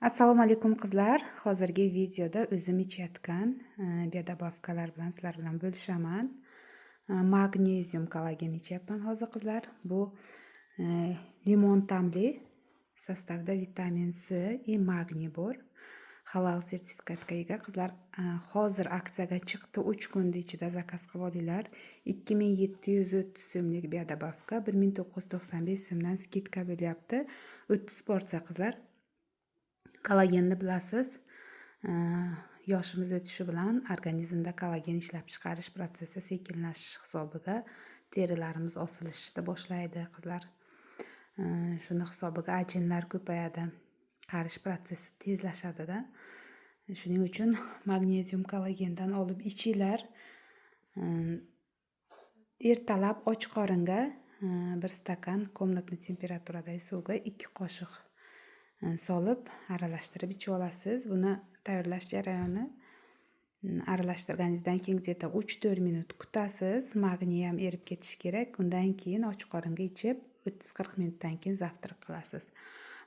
Assalomu alaykum qizlar. Hozirgi videoda o'zim ichayotgan biodobavkalar bilan sizlar bilan bo'lishaman. Magnezium kollagen ichyapman hozir qizlar. Bu limon ta'mli, sostavda vitamin C va magniy bor. Halal sertifikatga ega qizlar. Hozir aksiyaga chiqdi. 3 kun ichida zakaz qilib olinglar. 2730 so'mlik biodobavka 1995 so'mdan skidka bo'lyapti. 30 porsiya qizlar. Kollagenni bilasiz, yoshimiz o'tishi bilan organizmda kollagen ishlab chiqarish protsessi sekinlashish hisobiga terilarimiz osilishni boshlaydi qizlar. Shuni hisobiga ajinlar ko'payadi, qarish prosessi tezlashadi-da. Shuning uchun magnezium kollagendan olib ichinglar. Ertalab och qoringa 1 stakan komnatniy temperaturadagi suvga 2 qoshiq solib aralashtirib ichib olasiz. Buni tayyorlash jarayoni aralashtirganingizdan keyin где-то 3-4 minut kutasiz. Magniy ham erib ketishi kerak. Undan keyin och qoringa ichib 30-40 minutdan keyin zavtrak qilasiz.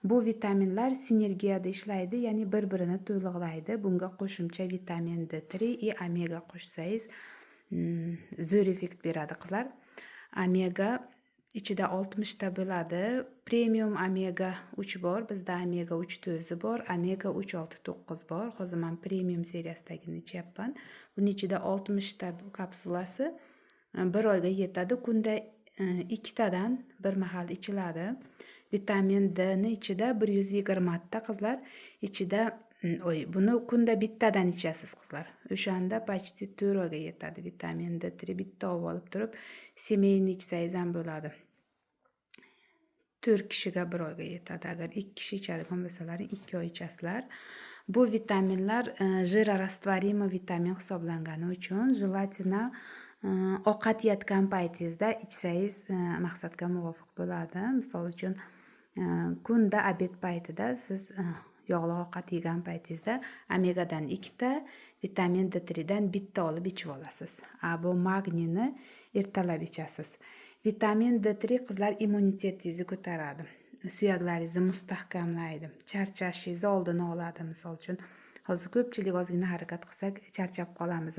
Bu vitaminlar sinergiyada ishlaydi, ya'ni bir-birini to'liqlaydi. Bunga qo'shimcha vitamin D3 va omega qo'shsangiz zo'r effekt beradi qizlar. Omega ichida 60 ta bo'ladi. Premium omega 3 bor, bizda omega 3 to'zi bor, omega 369 bor. Hozir men premium seriyasidagini ichyapman. Buning ichida 60 ta kapsulasi 1 oyga yetadi. Kunda 2 tadan bir mahal ichiladi. Vitamin D ni ichida 120 ta qizlar. Ichida buni kunda bittadan ichasiz qizlar. O'shanda почти 4 oyga yetadi. Vitamin D3 bitta olib turib, semeyni ichsangiz ham bo'ladi. 4 kishiga 1 oyga yetadi. Agar 2 kishi ichadigan bo'lsalar 2 oy ichasizlar. Bu vitaminlar jirorastvarimiy vitamin hisoblangani uchun желательно ovqat yeyotgan paytingizda ichsangiz maqsadga muvofiq bo'ladi. Misol uchun kunda obed paytida siz yog'li ovqat yegan paytingizda omegadan 2 ta, vitamin D3 dan bitta olib ichib olasiz. Bu magniyni ertalab ichasiz. Vitamin D3 qizlar immunitetingizni ko'taradi. Suyaklaringizni mustahkamlaydi. Charchashingizni oldini oladi. Misol uchun hozir ko'pchilik ozgina harakat qilsak charchab qolamiz.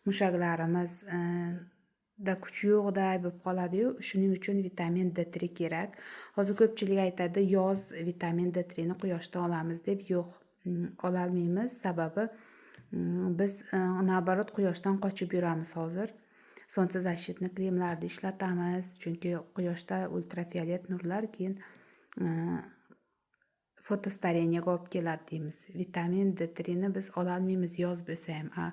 Mushaklarimiz da kuch yo'qday bo'lib qoladi-yu. Shuning uchun vitamin D3 kerak. Hozir ko'pchilik aytadi, yoz vitamin D3 ni quyoshdan olamiz deb. Yo'q, ola olmaymiz. Sababi biz nabarot quyoshdan qochib yuramiz hozir. Солнцезащитный kremlarni ishlatamiz, chunki quyoshda ultraviolet nurlar keyin fotostareniyaga olib keladi deymiz. Vitamin D3 ni biz ola olmaymiz yoz bo'lsa ham,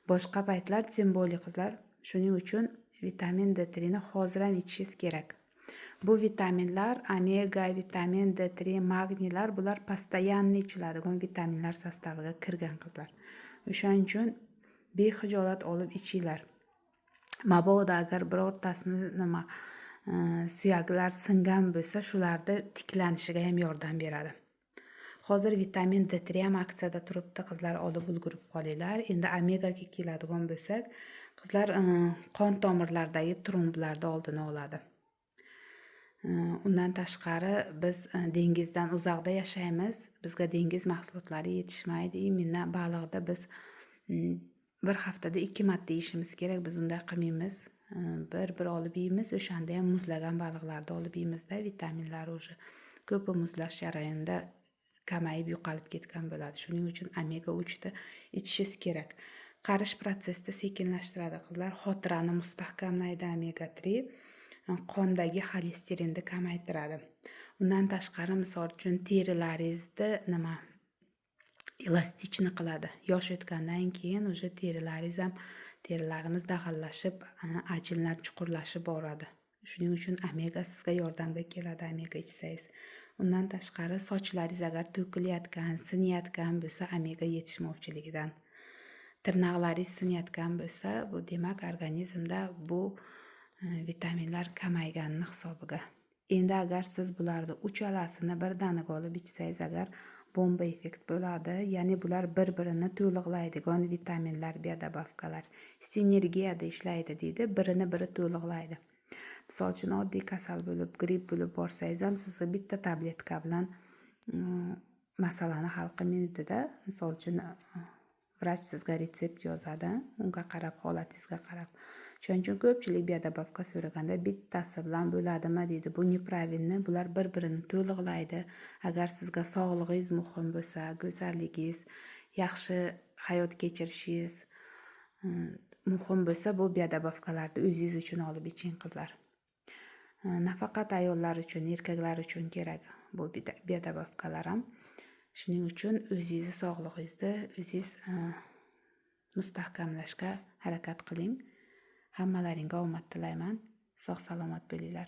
boshqa paytlar tем более qizlar. Shuning uchun vitamin D3 ni hozir ham ichishingiz kerak. Bu vitaminlar omega, vitamin D3, magniylar bular постоянно ichiladigan vitaminlar sostaviga kirgan qizlar. O'shaning uchun bexijolat olib ichinglar. Mabodo agar birortasini suyaklar singan bo'lsa, shularda tiklanishiga ham yordam beradi. Hozir vitamin D3 ham aksiyada turibdi qizlar, olib ulgurib qolinglar. Endi omegaga keladigan bo'lsak, qizlar qon tomirlaridagi tromblarni oldini oladi. Undan tashqari biz dengizdan uzoqda yashaymiz. Bizga dengiz mahsulotlari yetishmaydi. Mana baliqda biz bir haftada 2 marta yeyishimiz kerak. Biz unday qilmaymiz. Bir olib yeymiz. O'shanda ham muzlagan baliqlarni olib yeymizda. Vitaminlar o'sha ko'p muzlash jarayonida kamayib yo'qolib ketgan bo'ladi. Shuning uchun omega 3 ni ichishingiz kerak. Qarish prosesini sekinlashtiradi qizlar. Xotirani mustahkamlaydi omega 3. Qondagi xolesterinni kamaytiradi. Undan tashqari misol uchun terilaringizni elastichni qiladi. Yosh o'tgandan keyin o'sha terilarimiz dag'allashib, ajinlar chuqurlashib boradi. Shuning uchun omega sizga yordamga keladi, omega ichsangiz. Undan tashqari sochlaringiz agar to'kilayotgan, sinayotgan bo'lsa, omega yetishmovchiligidan. Tirnoqlaringiz sinayotgan bo'lsa, bu demak organizmda bu vitaminlar kamaygani hisobiga. Endi agar siz bularni uchalasini birdaniga olib ichsangiz, agar bomba effekt bo'ladi. Ya'ni bular bir-birini to'liqlaydigan vitaminlar, biodobavkalar. Sinergiyada ishlaydi deydi, birini biri to'liqlaydi. Misol uchun oddiy kasal bo'lib, gripp bo'lib borsangiz ham sizga bitta tabletka bilan masalani hal qilmaydida. Misol uchun vrach sizga retsept yozadi, unga qarab, holatingizga qarab. Shuning uchun ko'pchilik biodobavka so'raganda bittasi bilan bo'ladimi deydi. Bu nepravilni, bular bir-birini to'liqlaydi. Agar sizga sog'lig'ingiz muhim bo'lsa, go'zalligingiz, yaxshi hayot kechirishingiz muhim bo'lsa, bu biodobavkalarni o'zingiz uchun olib iching qizlar. Nafaqat ayollar uchun, erkaklar uchun kerak bu biodobavkalar ham. Shuning uchun o'zingizni sog'lig'ingizni o'zingiz mustahkamlashga harakat qiling. Hammalaringga omad tilayman. Sog' salomat bo'linglar.